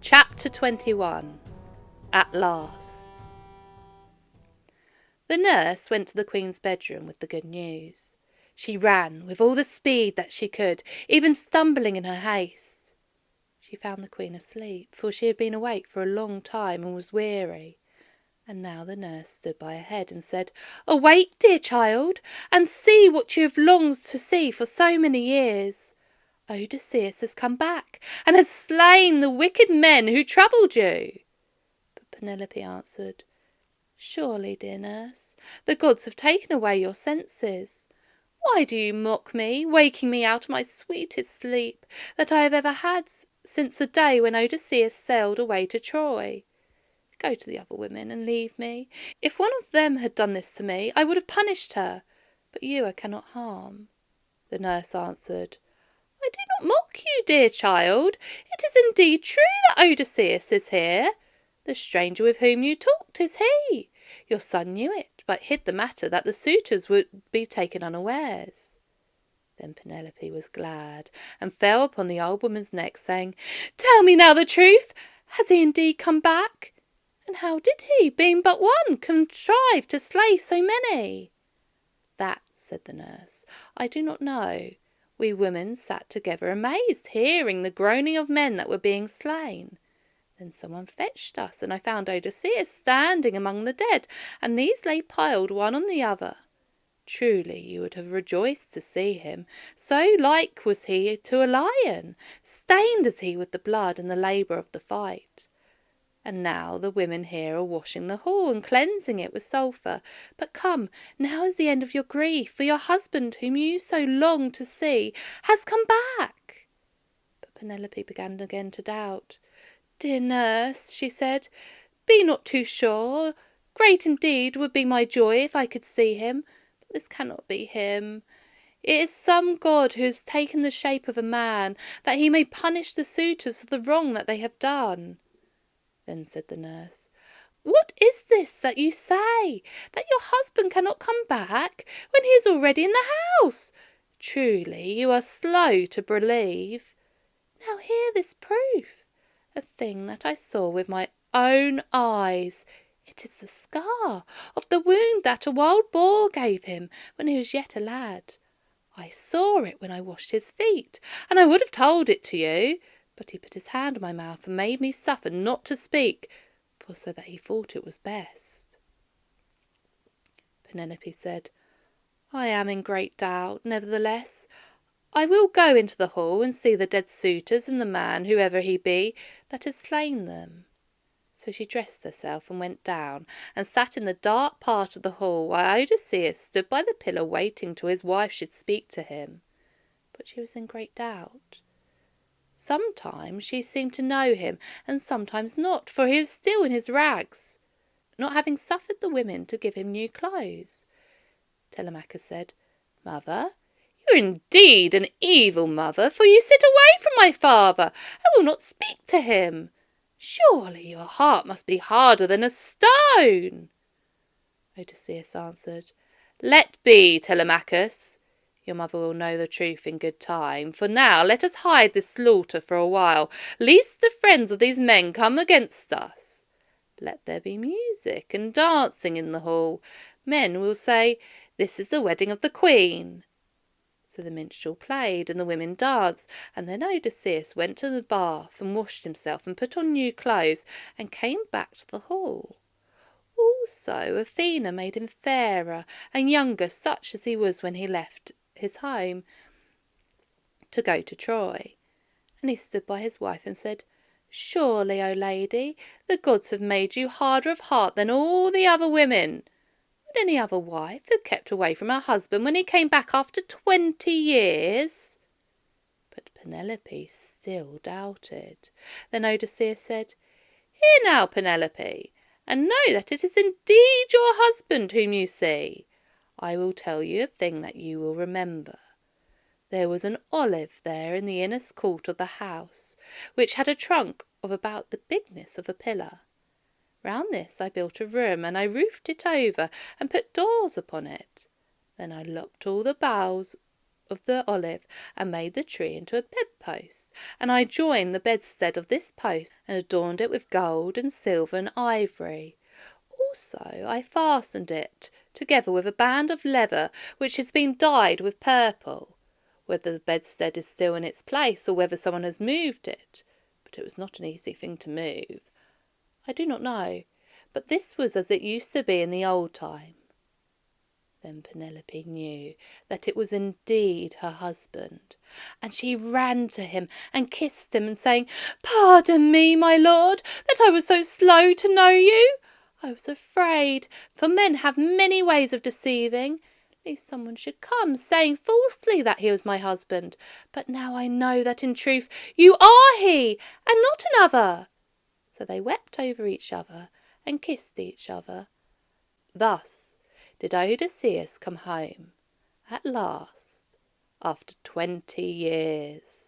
Chapter 21. At Last. The nurse went to the Queen's bedroom with the good news. She ran with all the speed that she could, even stumbling in her haste. She found the Queen asleep, for she had been awake for a long time and was weary. And now the nurse stood by her head and said, "Awake, dear child, and see what you have longed to see for so many years. Odysseus has come back, and has slain the wicked men who troubled you." But Penelope answered, "Surely, dear nurse, the gods have taken away your senses. Why do you mock me, waking me out of my sweetest sleep that I have ever had since the day when Odysseus sailed away to Troy? Go to the other women and leave me. If one of them had done this to me, I would have punished her, but you I cannot harm." The nurse answered, "I do not mock you, dear child. It is indeed true that Odysseus is here. The stranger with whom you talked is he. Your son knew it, but hid the matter that the suitors would be taken unawares." Then Penelope was glad, and fell upon the old woman's neck, saying, "Tell me now the truth. Has he indeed come back? And how did he, being but one, contrive to slay so many?" "That," said the nurse, "I do not know. We women sat together amazed, hearing the groaning of men that were being slain. Then someone fetched us, and I found Odysseus standing among the dead, and these lay piled one on the other. Truly you would have rejoiced to see him, so like was he to a lion, stained is he with the blood and the labour of the fight. And now the women here are washing the hall and cleansing it with sulphur. But come, now is the end of your grief, for your husband, whom you so longed to see, has come back." But Penelope began again to doubt. "Dear nurse," she said, "be not too sure. Great indeed would be my joy if I could see him, but this cannot be him. It is some god who has taken the shape of a man, that he may punish the suitors for the wrong that they have done." Then said the nurse, "What is this that you say, that your husband cannot come back when he is already in the house? Truly you are slow to believe. Now hear this proof, a thing that I saw with my own eyes. It is the scar of the wound that a wild boar gave him when he was yet a lad. I saw it when I washed his feet, and I would have told it to you, but he put his hand on my mouth and made me suffer not to speak, for so that he thought it was best." Penelope said, "I am in great doubt, nevertheless. I will go into the hall and see the dead suitors and the man, whoever he be, that has slain them." So she dressed herself and went down, and sat in the dark part of the hall, while Odysseus stood by the pillar waiting till his wife should speak to him. But she was in great doubt. Sometimes she seemed to know him, and sometimes not, for he was still in his rags, not having suffered the women to give him new clothes. Telemachus said, "Mother, you are indeed an evil mother, for you sit away from my father, and will not speak to him. Surely your heart must be harder than a stone." Odysseus answered, "Let be, Telemachus. Your mother will know the truth in good time. For now let us hide this slaughter for a while, lest the friends of these men come against us. Let there be music and dancing in the hall. Men will say, 'This is the wedding of the Queen.'" So the minstrel played, and the women danced, and then Odysseus went to the bath and washed himself and put on new clothes, and came back to the hall. Also Athena made him fairer and younger, such as he was when he left his home to go to Troy. And he stood by his wife and said, "Surely, O lady, the gods have made you harder of heart than all the other women. Would any other wife have kept away from her husband when he came back after 20 years? But Penelope still doubted. Then Odysseus said, "Hear now, Penelope, and know that it is indeed your husband whom you see. I will tell you a thing that you will remember. There was an olive there in the inner court of the house, which had a trunk of about the bigness of a pillar. Round this I built a room, and I roofed it over, and put doors upon it. Then I lopped all the boughs of the olive and made the tree into a bedpost. And I joined the bedstead of this post and adorned it with gold and silver and ivory. Also I fastened it together with a band of leather which has been dyed with purple. Whether the bedstead is still in its place or whether someone has moved it, but it was not an easy thing to move, I do not know, but this was as it used to be in the old time. Then Penelope knew that it was indeed her husband, and she ran to him and kissed him, and saying, "Pardon me, my lord, that I was so slow to know you. I was afraid, for men have many ways of deceiving, lest someone should come, saying falsely that he was my husband. But now I know that in truth you are he, and not another." So they wept over each other and kissed each other. Thus did Odysseus come home at last after 20 years.